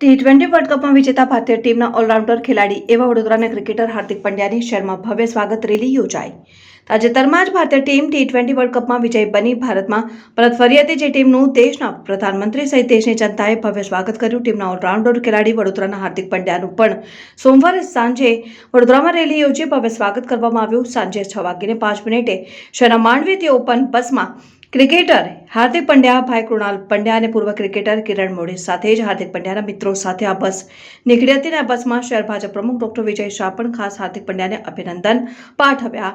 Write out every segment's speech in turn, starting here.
T20 world કપમાં વિજેતા ભારતીય ટીમના ઓલરાઉન્ડર ખેલાડી એવા વડોદરાના ક્રિકેટર હાર્દિક પંડ્યાની શહેરમાં ભવ્ય સ્વાગત રેલી યોજાઈ। તાજેતરમાં જ ભારતીય ટીમ T20 વર્લ્ડ કપમાં વિજયી બની ભારતમાં પરત ફરી હતી, જે ટીમનું દેશના પ્રધાનમંત્રી સહિત દેશની જનતાએ ભવ્ય સ્વાગત કર્યું। ટીમના ઓલરાઉન્ડર ખેલાડી વડોદરાના હાર્દિક પંડ્યાનું પણ સોમવારે સાંજે વડોદરામાં રેલી યોજી ભવ્ય સ્વાગત કરવામાં આવ્યું। સાંજે 6:05 શહેરના માંડવીથી ઓપન બસમાં ક્રિકેટર હાર્દિક પંડ્યા, ભાઈ કૃણાલ પંડ્યા અને પૂર્વ ક્રિકેટર કિરણ મોડી સાથે જ હાર્દિક પંડ્યાના મિત્રો સાથે આ બસ નીકળી હતી। આ બસમાં શહેર ભાજપ પ્રમુખ ડોક્ટર વિજય શાહ પણ ખાસ હાર્દિક પંડ્યાને અભિનંદન પાઠવ્યા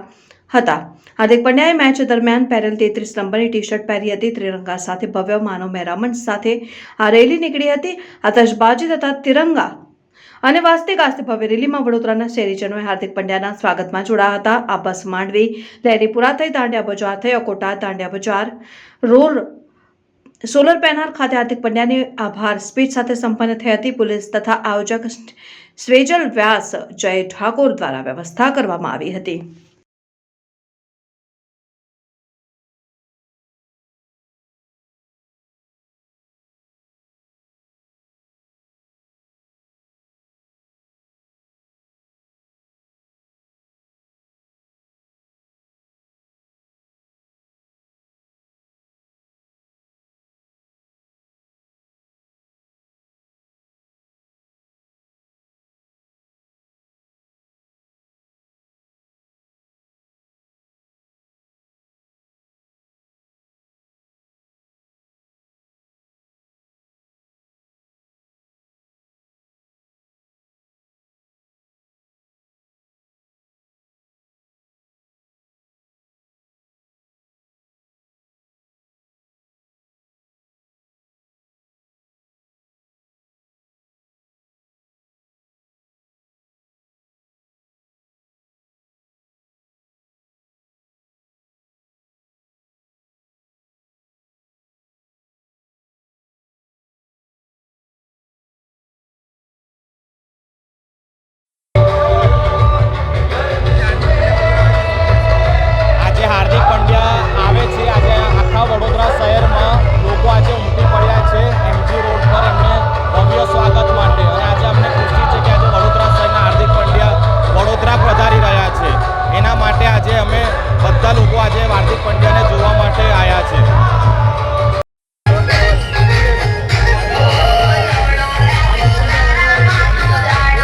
હતા। હાર્દિક પંડ્યાએ મેચ દરમિયાન પહેરેલ 33 નંબરની ટી-શર્ટ પહેરી હતી। ત્રિરંગા સાથે ભવ્ય માનવ મહેરામણ સાથે આ રેલી નીકળી હતી। આતશબાજી તથા તિરંગા અને વાસ્તે ભવ્ય રેલીમાં વડોદરાના શહેરીજનોએ હાર્દિક પંડ્યાના સ્વાગતમાં જોડાયા હતા। આ બસ માંડવી, લહેરીપુરા થઈ દાંડિયા બજાર થઈ અકોટા, દાંડિયા બજાર રોડ સોલર પેનલ ખાતે હાર્દિક પંડ્યાની આભાર સ્પીચ સાથે સંપન્ન થઈ હતી। પોલીસ તથા આયોજક સ્વેજલ વ્યાસ, જય ઠાકોર દ્વારા વ્યવસ્થા કરવામાં આવી હતી। વડોદરા શહેરમાં લોકો આજે ઉમટી પડ્યા છે MG રોડ પર એમને ભવ્ય સ્વાગત માટે। અને આજે અમને ખુશી છે કે આજે વડોદરા શહેરના હાર્દિક પંડ્યા વડોદરા પધારી રહ્યા છે। એના માટે આજે અમે બધા લોકો આજે હાર્દિક પંડ્યાને જોવા માટે આવ્યા છે।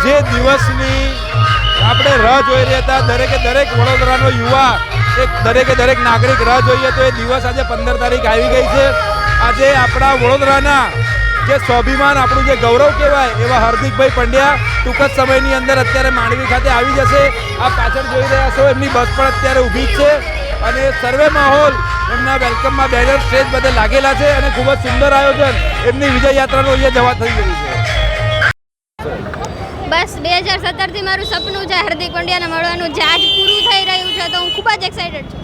જે દિવસની આપણે રાહ જોઈ રહ્યા હતા, દરેક વડોદરાનો યુવા, દરેક નાગરિક રાહ જોઈએ તો એ દિવસ આજે 15 તારીખ આવી ગઈ છે। આજે આપણા વડોદરાના જે સ્વાભિમાન, આપણું જે ગૌરવ કહેવાય એવા હાર્દિકભાઈ પંડ્યા ટૂંક જ સમયની અંદર અત્યારે માંડવી ખાતે આવી જશે। આ પાછળ જોઈ રહ્યા છો એમની બસ પણ અત્યારે ઊભી જ છે અને સર્વે માહોલ એમના વેલકમમાં બેનર સ્ટેજ બધે લાગેલા છે અને ખૂબ જ સુંદર આયોજન એમની વિજય યાત્રાનું અહીંયા જવા થઈ ગયું છે। બસ 2017થી મારું સપનું છે હાર્દિક પંડ્યાને મળવાનું, જે આજ પૂરું થઈ રહ્યું છે તો હું ખૂબ જ એક્સાઇટેડ છું।